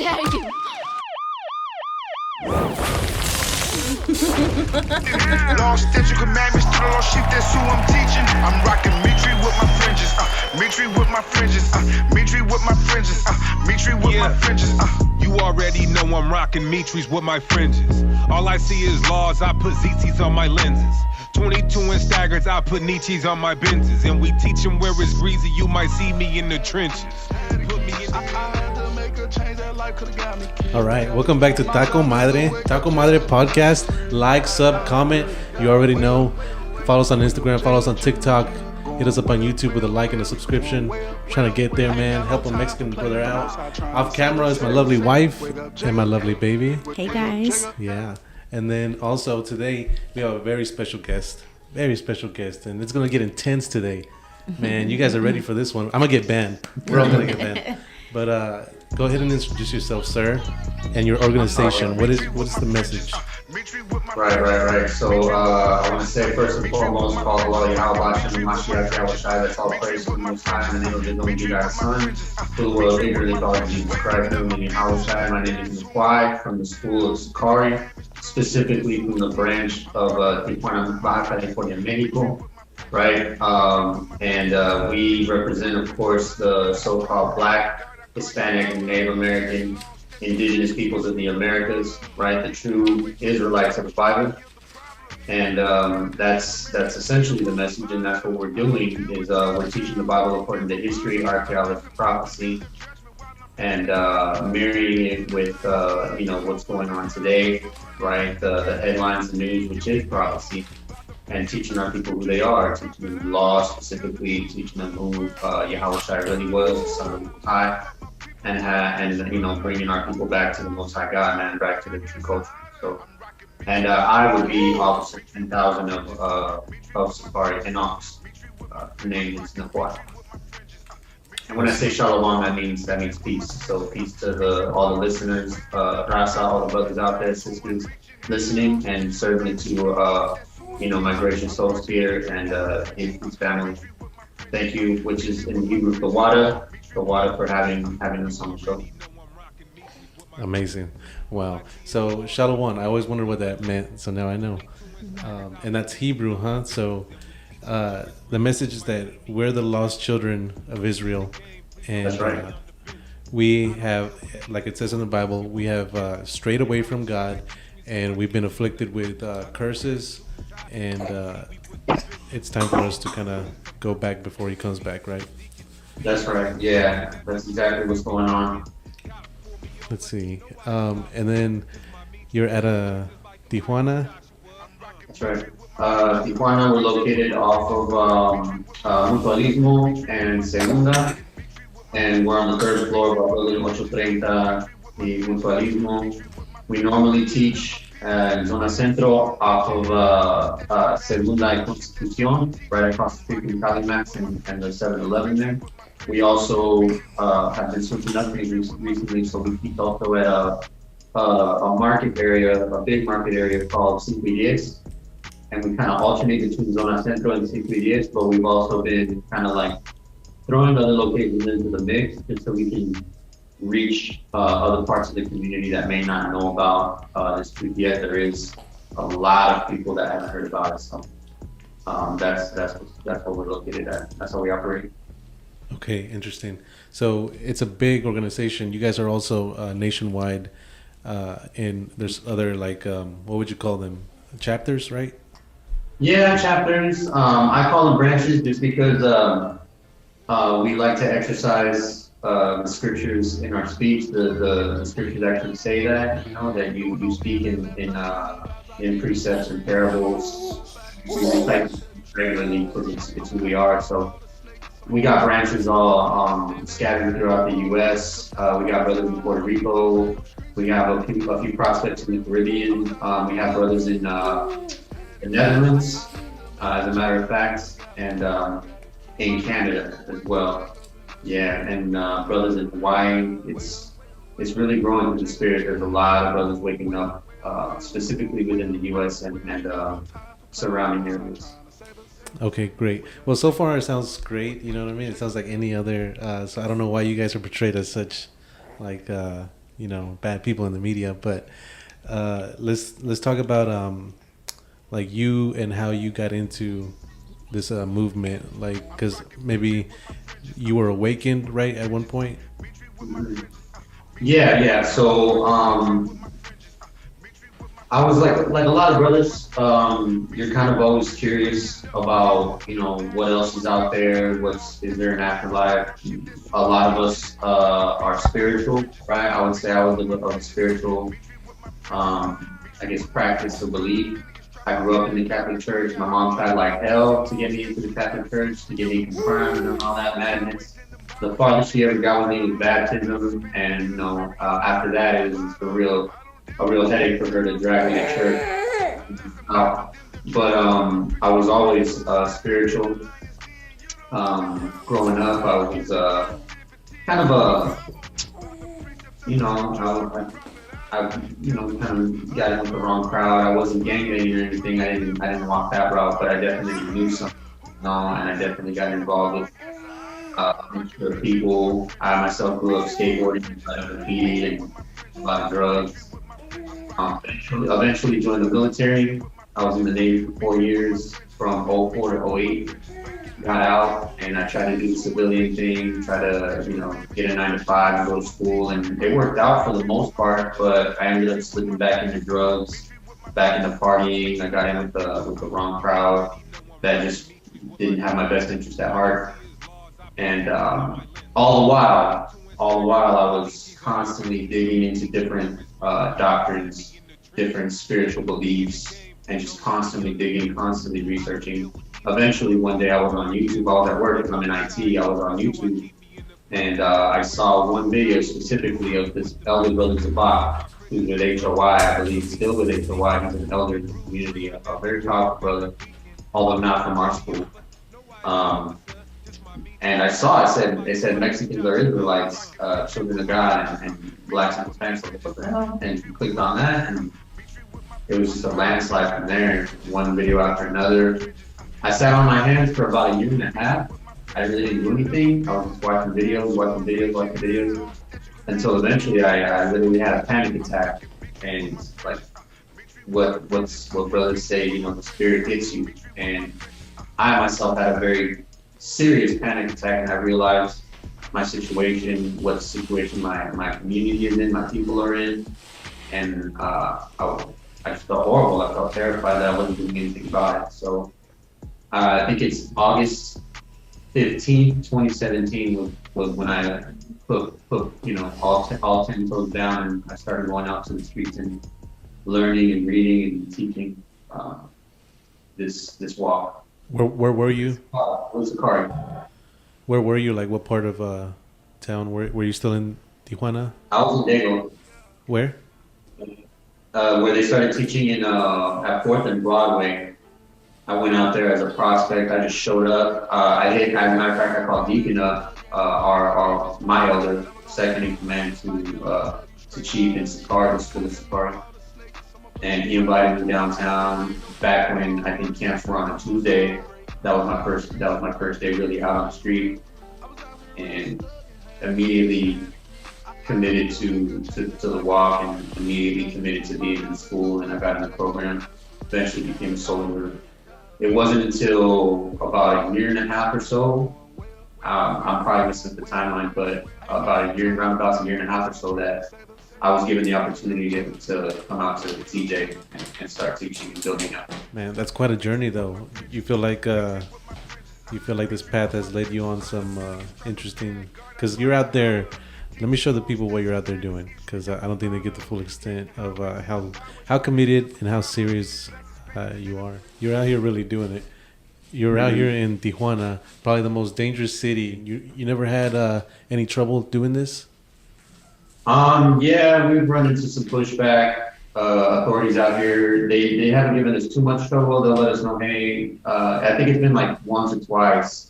dare you? Long statute commandments to the Lord sheep, that's who I'm teaching. I'm rocking Mitri with my fringes, Mitri with my fringes, Mitri with my fringes, Mitri with my fringes, You already know I'm rocking Mitris with my fringes. All I see is laws, I put ZTs on my lenses. 22 and staggers, I put Nietzsche's on my Benzes. And we teach them where it's greasy, you might see me in the trenches. Put me in the All right, welcome back to Taco Madre podcast. Like, sub, comment. You already know. Follow us on Instagram, follow us on TikTok. Hit us up on YouTube with a like and a subscription. We're trying to get there, man. Help a Mexican brother out. Off camera is my lovely wife and my lovely baby. Hey guys. Yeah. And then also today we have a very special guest. And it's gonna get intense today. Man, you guys are ready for this one. I'm gonna get banned. We're all gonna get banned. But go ahead and introduce yourself, sir, and your organization. What is the message? Right. So I want to say first and foremost, call Allah Yahweh Hashem Mashiach Yahushai. That's all praise to the Most High in the name of His only begotten Son, who the world eagerly called Jesus Christ. My name is Yahushai. My name is Makwai from the school of Socalled, specifically from the branch of Tijuana, Baja California, Mexico. Right, and we represent, of course, the so-called Black, Hispanic, and Native American, indigenous peoples of the Americas, right? The true Israelites of the Bible, and that's essentially the message, and that's what we're doing. Is we're teaching the Bible according to history, archaeology, prophecy, and marrying it with what's going on today, right? The headlines, the news, which is prophecy. And teaching our people who they are, teaching them the law, specifically teaching them who Yahushua really was, the Son of the Most High, and bringing our people back to the Most High God, man, back to the true culture. So, and I would be Officer 10,000 of Safari in office. Her name is Nakwai. And when I say Shalom, that means peace. So peace to all the listeners, Rasa, all the brothers out there, sisters listening, and certainly to my gracious host here and his family. Thank you, which is in Hebrew, the water for having us on the show. Amazing. Wow. So Shalom, I always wondered what that meant, so now I know. And that's Hebrew, huh? So the message is that we're the lost children of Israel. And that's right. We have, like it says in the Bible, we have strayed away from God, and we've been afflicted with curses. And it's time for us to kind of go back before he comes back, right? That's right. Yeah, that's exactly what's going on. Let's see. And then you're at Tijuana. That's right. Tijuana, we're located off of Mutualismo and Segunda. And we're on the third floor of our building, 830 y Mutualismo. We normally teach in Zona Centro off of Segunda y Constitución, right across the street from Calimax and the 7-Eleven there. We also have been switching up things recently, so we teach also at a market area, a big market area called 510. And we kind of alternate between Zona Centro and 510, but we've also been kind of like throwing other locations into the mix just so we can reach other parts of the community that may not know about this truth yet. There is a lot of people that haven't heard about it, so that's what we're located at. That's how we operate. Okay, interesting. So it's a big organization. You guys are also nationwide, and there's other what would you call them? Chapters, right? Yeah, chapters. I call them branches just because we like to exercise the scriptures in our speech. The scriptures actually say that, that you speak in precepts and parables. We recite regularly because it's who we are. So we got branches all scattered throughout the U.S. We got brothers in Puerto Rico. We have a few prospects in the Caribbean. We have brothers in the Netherlands, as a matter of fact, and in Canada as well. Yeah, and brothers in Hawaii. It's really growing in the spirit. There's a lot of brothers waking up, specifically within the U.S. and surrounding areas. Okay, great. Well, so far it sounds great. You know what I mean? It sounds like any other. So I don't know why you guys are portrayed as such, bad people in the media. But let's talk about like you and how you got into this movement, like, because maybe you were awakened right at one point. Yeah. So I was like a lot of brothers. You're kind of always curious about what else is out there. Is there an afterlife? A lot of us are spiritual, right? I would say I was a spiritual, I guess, practice or belief. I grew up in the Catholic Church. My mom tried like hell to get me into the Catholic Church, to get me confirmed and all that madness. The farthest she ever got with me was baptism, and after that it was a real headache for her to drag me to church. But I was always spiritual. Growing up, I was kind of I kind of got in with the wrong crowd. I wasn't gangbanging or anything. I didn't walk that route, but I definitely knew something. And I definitely got involved with a bunch of people. I myself grew up skateboarding, graffiti, and a lot of drugs. Eventually joined the military. I was in the Navy for 4 years, from 04 to 08. Got out, and I tried to do the civilian thing, try to, get a 9 to 5 and go to school, and it worked out for the most part, but I ended up slipping back into drugs, back into partying. I got in with the wrong crowd that just didn't have my best interest at heart. And all the while I was constantly digging into different doctrines, different spiritual beliefs, and just constantly digging, constantly researching. Eventually, one day I was on YouTube. I was at work because I'm in IT. I was on YouTube, and I saw one video specifically of this elder brother Zabak, who's with HOY, I believe, still with HOY. He's an elder in the community, a very powerful brother, although not from our school. And I saw they said Mexicans are Israelites, children of God, and blacks and Hispanics. Like, what the hell? And clicked on that, and it was just a landslide from there. One video after another. I sat on my hands for about 1.5 years. I really didn't do anything. I was just watching videos, until eventually I literally had a panic attack. And like what brothers say, the spirit gets you. And I myself had a very serious panic attack, and I realized my situation, what situation my community is in, my people are in, and I just felt horrible. I felt terrified that I wasn't doing anything about it. So I think it's August 15th, 2017 was when I put all 10 toes down, and I started going out to the streets and learning and reading and teaching this walk. Where were you? What's the car? Where were you? Like, what part of town? Were you still in Tijuana? I was in Dago. Where? Where they started teaching at 4th and Broadway. I went out there as a prospect. I just showed up. As a matter of fact, I called Deacon up, my elder, second in command to Chief in Socalled, the school of Socalled. And he invited me downtown back when I think camps were on a Tuesday. That was my first day really out on the street, and immediately committed to the walk, and immediately committed to being in school, and I got in the program. Eventually became a soldier. It wasn't until about 1.5 years or so, I'm probably missing the timeline, but around about 1.5 years or so, that I was given the opportunity to come out to the TJ and start teaching and building up. Man, that's quite a journey, though. You feel like this path has led you on some interesting, because you're out there. Let me show the people what you're out there doing, because I don't think they get the full extent of how committed and how serious you are. You're out here really doing it. You're out here in Tijuana, probably the most dangerous city. You never had any trouble doing this? Yeah, we've run into some pushback. Authorities out here, they haven't given us too much trouble. They'll let us know, hey, I think it's been like once or twice.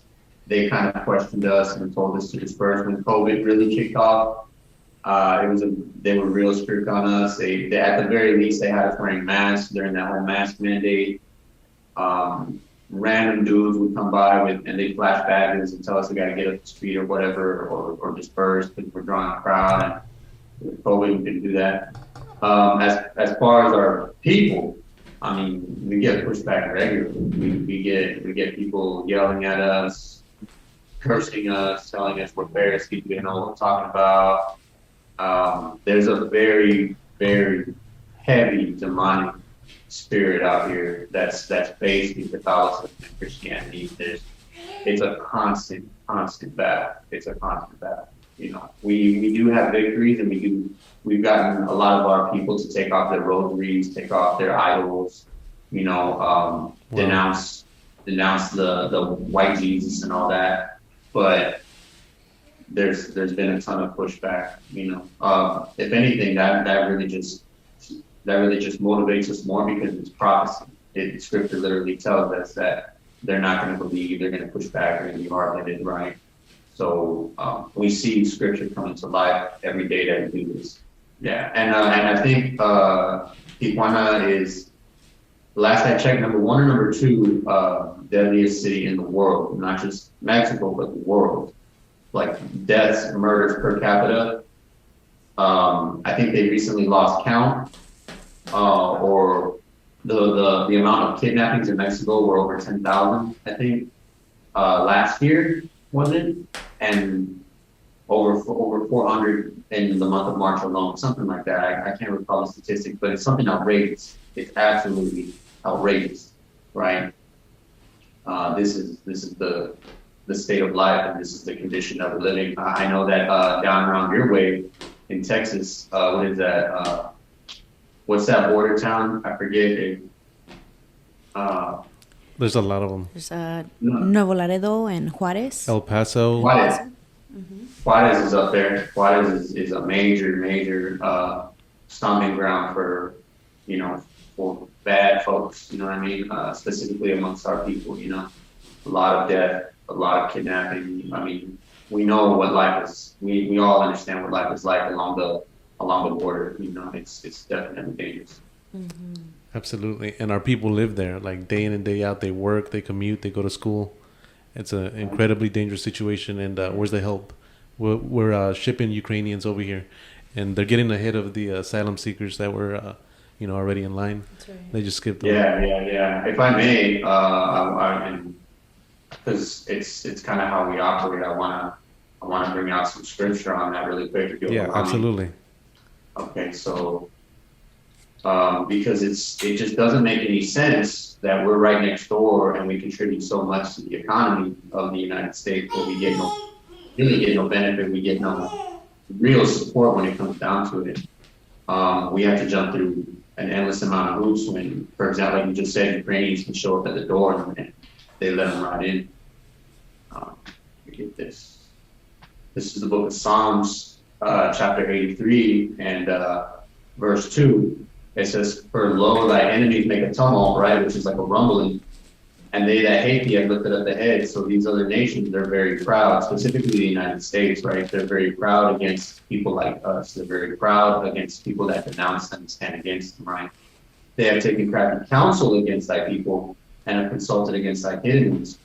They kind of questioned us and told us to disperse when COVID really kicked off. They were real strict on us. They at the very least, they had us wearing masks during that whole mask mandate. Random dudes would come by and they'd flash badges and tell us we got to get up the street or whatever, or disperse because we're drawing a crowd. with COVID, we couldn't do that. As far as our people, I mean, we get pushback regularly. We get people yelling at us, cursing us, telling us we're Pharisees, we don't know what we're talking about. There's a very, very heavy demonic spirit out here that's based in Catholicism and Christianity. It's a constant battle. It's a constant battle. You know, we do have victories, and we've gotten a lot of our people to take off their rosaries, take off their idols, you know, denounce the white Jesus and all that. But there's been a ton of pushback, you know. If anything, that really just motivates us more, because it's prophecy. Scripture literally tells us that they're not going to believe, they're going to push back, they're going to be hard-headed, right? So we see Scripture coming to life every day that we do this. Yeah, and I think Tijuana is, last I checked, number 1 or number 2 deadliest city in the world, not just Mexico, but the world. Like deaths, murders per capita. I think they recently lost count, or the amount of kidnappings in Mexico were over 10,000, I think, last year, was it? And over 400 in the month of March alone, something like that. I can't recall the statistics, but it's something outrageous. It's absolutely outrageous, right? This is the state of life, and this is the condition that we're living. I know that down around your way in Texas, what is that? What's that border town? I forget it. There's a lot of them. There's Nuevo Laredo and Juarez. El Paso. Juarez. Juarez is up there. Juarez is a major stomping ground for, you know, for bad folks. You know what I mean? Specifically amongst our people. You know, a lot of death, a lot of kidnapping. I mean, we know what life is. We all understand what life is like along the border. You know, it's definitely dangerous. Mm-hmm. Absolutely. And our people live there, like day in and day out. They work, they commute, they go to school. It's an incredibly dangerous situation. And where's the help? We're shipping Ukrainians over here, and they're getting ahead of the asylum seekers that were, already in line. That's right. They just skipped them. Yeah. If I may, because it's kind of how we operate. I wanna bring out some scripture on that really quick. If you'll Yeah, allow me. absolutely. Okay, so because it just doesn't make any sense that we're right next door and we contribute so much to the economy of the United States, but we really get no benefit. We get no real support when it comes down to it. We have to jump through an endless amount of hoops when, for example, like you just said, Ukrainians can show up at the door and they let them right in. Get this. This is the book of Psalms, chapter 83 and verse 2. It says, "For lo, thy enemies make a tumult," right, which is like a rumbling, "and they that hate thee have lifted up the head." So these other nations, they're very proud, specifically the United States, right? They're very proud against people like us. They're very proud against people that denounce them and stand against them, right? "They have taken crafty counsel against thy people and have consulted against thy enemies."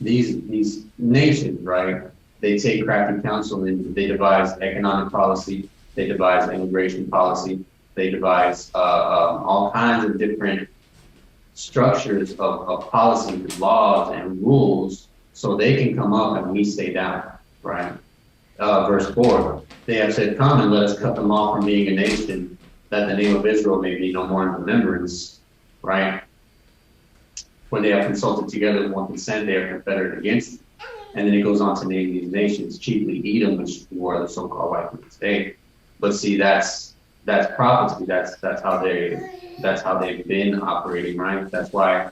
These nations, right? They take crafty counsel and they devise economic policy. They devise immigration policy. They devise all kinds of different structures of policies, laws, and rules so they can come up and we stay down, right? Verse 4, "They have said, come and let us cut them off from being a nation, that the name of Israel may be no more in remembrance," right? "For they have consulted together with one consent, they are confederate against it." And then it goes on to name these nations, chiefly Edom, which were the so-called white people today. But see, that's prophecy. That's how they've been operating, right? That's why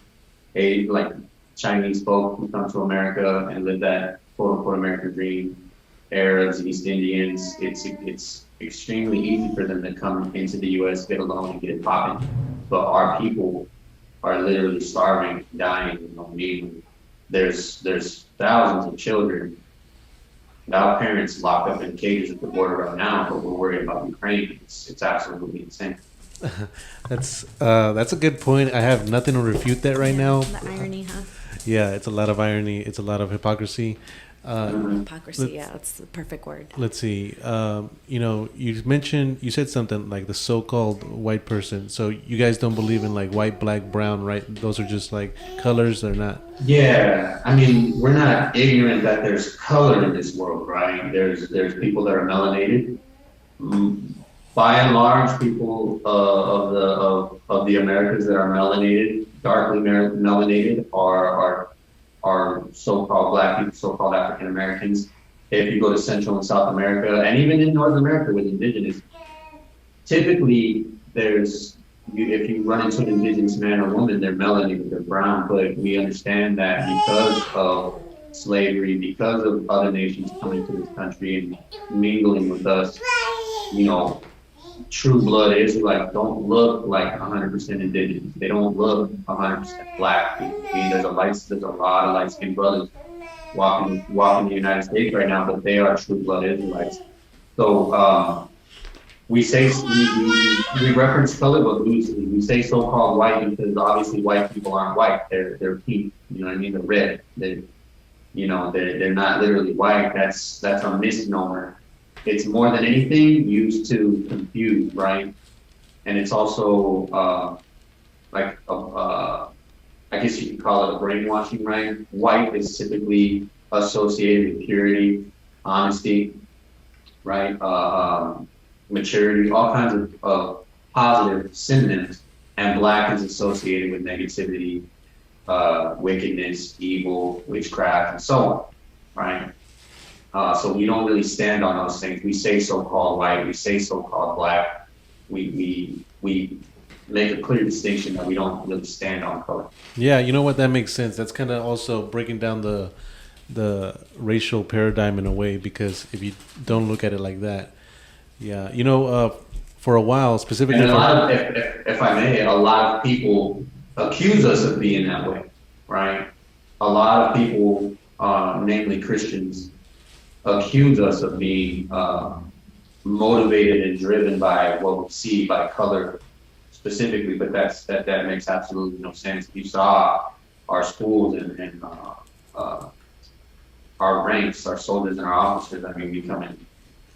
like Chinese folk who come to America and live that quote unquote American dream, Arabs, East Indians, it's extremely easy for them to come into the US, get a loan and get it popping. But our people are literally starving, dying, needing. There's thousands of children without parents locked up in cages at the border right now, but we're worried about Ukraine. It's absolutely insane. That's a good point. I have nothing to refute that right now. The irony, huh? Yeah, it's a lot of irony. It's a lot of hypocrisy. Hypocrisy, yeah, that's the perfect word. Let's see. You said something like the so-called white person. So you guys don't believe in like white, black, brown, right? Those are just like colors. They're not. Yeah, I mean, we're not ignorant that there's color in this world, right? There's people that are melanated. By and large, people of the Americas that are melanated, darkly melanated, are so-called black people, so-called African Americans. If you go to Central and South America, and even in North America with indigenous, typically if you run into an indigenous man or woman, they're melanated, they're brown. But we understand that because of slavery, because of other nations coming to this country and mingling with us, true blood Israelites don't look like 100% indigenous. They don't look 100% black. I mean, there's a lot of light-skinned brothers walking the United States right now, but they are true blood Israelites. So we reference color, but loosely. We say so-called white because obviously white people aren't white. They're pink. You know what I mean? They're red. They're not literally white. That's a misnomer. It's more than anything used to confuse, right? And it's also I guess you could call it a brainwashing, right? White is typically associated with purity, honesty, right? Maturity, all kinds of positive synonyms. And black is associated with negativity, wickedness, evil, witchcraft, and so on, right? So we don't really stand on those things. We say so-called white, we say so-called black. We make a clear distinction that we don't really stand on color. Yeah, you know what? That makes sense. That's kind of also breaking down the racial paradigm in a way, because if you don't look at it like that, yeah, for a while specifically. And if I may, a lot of people accuse us of being that way, right? A lot of people, namely Christians, accuse us of being motivated and driven by what we see, by color specifically, but that makes absolutely no sense. You saw our schools and our ranks, our soldiers and our officers, becoming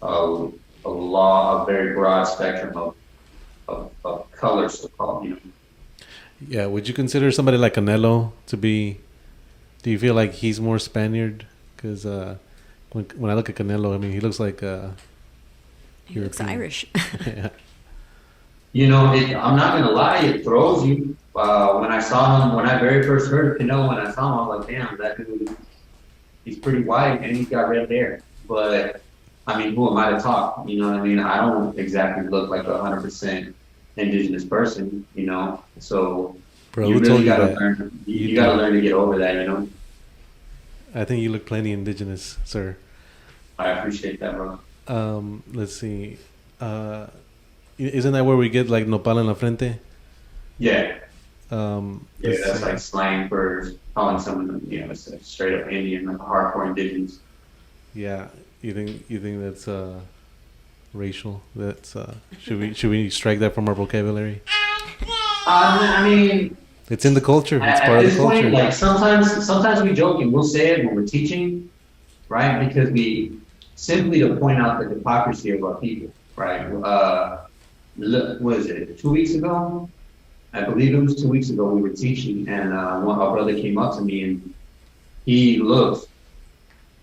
a very broad spectrum of colors, so-called. Yeah, would you consider somebody like Canelo to be? Do you feel like he's more Spaniard? Because when I look at Canelo, he looks like he looks Irish. Yeah. I'm not gonna lie, it throws you. When I very first heard of Canelo, when I saw him, I was like, damn, that dude, he's pretty white and he's got red hair. But who am I to talk? You know what I mean? I don't exactly look like 100% indigenous person, So Bro, you really gotta learn. You gotta learn to get over that, I think you look plenty indigenous, sir. I appreciate that, bro. Let's see. Isn't that where we get like nopal en la frente? Yeah. That's like slang for calling someone, it's a straight up Indian, like a hardcore indigenous. Yeah. You think that's racial? That's should we strike that from our vocabulary? It's in the culture. It's part of the culture. Point, like sometimes we joke and we'll say it when we're teaching, right? Because we simply to point out the hypocrisy of our people, right? What is it? 2 weeks ago? I believe it was 2 weeks ago. We were teaching, and our brother came up to me, and he looked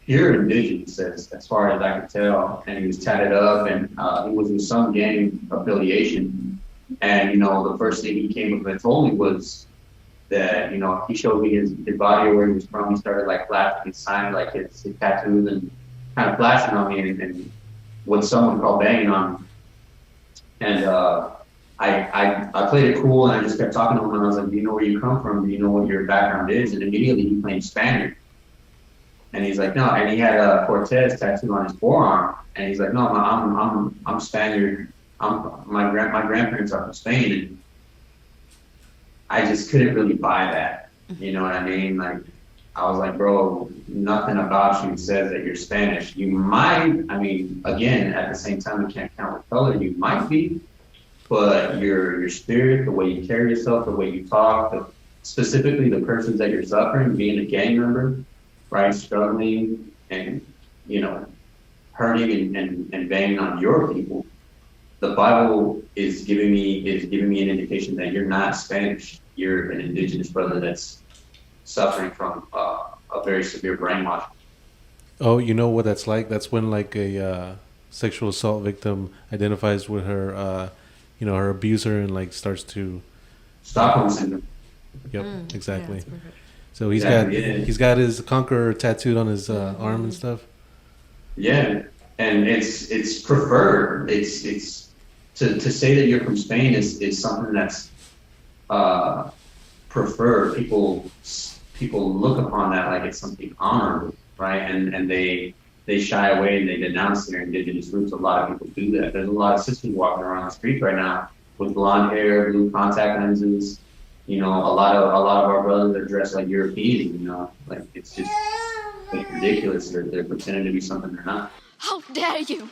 pure indigenous, as far as I could tell, and he was tatted up, and he was with some gang affiliation. And the first thing he came up and told me was that he showed me his body, where he was from. He started like flashing his sign, like his tattoos, and kind of flashing on me, and what someone called banging on me. And I played it cool, and I just kept talking to him, and I was like, do you know where you come from? Do you know what your background is? And immediately he claimed Spaniard. And he's like, no, and he had a Cortez tattooed on his forearm, and he's like, no, I'm Spaniard. My grandparents are from Spain, and I just couldn't really buy that. You know what I mean? Like, I was like, bro, nothing about you says that you're Spanish. You might, again, at the same time, we can't count with color. You might be, but your spirit, the way you carry yourself, the way you talk, specifically the persons that you're suffering, being a gang member, right, struggling, and hurting and banging on your people, the Bible is giving me an indication that you're not Spanish. You're an indigenous brother that's suffering from a very severe brainwash. Oh, you know what that's like? That's when like a sexual assault victim identifies with her, her abuser and like starts to. Stockholm syndrome. Yep, exactly. Yeah, perfect. So Exactly, he's got his conqueror tattooed on his arm and stuff. Yeah, and it's preferred. It's to say that you're from Spain is something that's preferred. People look upon that like it's something honorable, right? And they shy away and they denounce their indigenous roots. A lot of people do that. There's a lot of sisters walking around the streets right now with blonde hair, blue contact lenses. A lot of our brothers are dressed like European. Like it's just ridiculous. They're pretending to be something they're not. How dare you!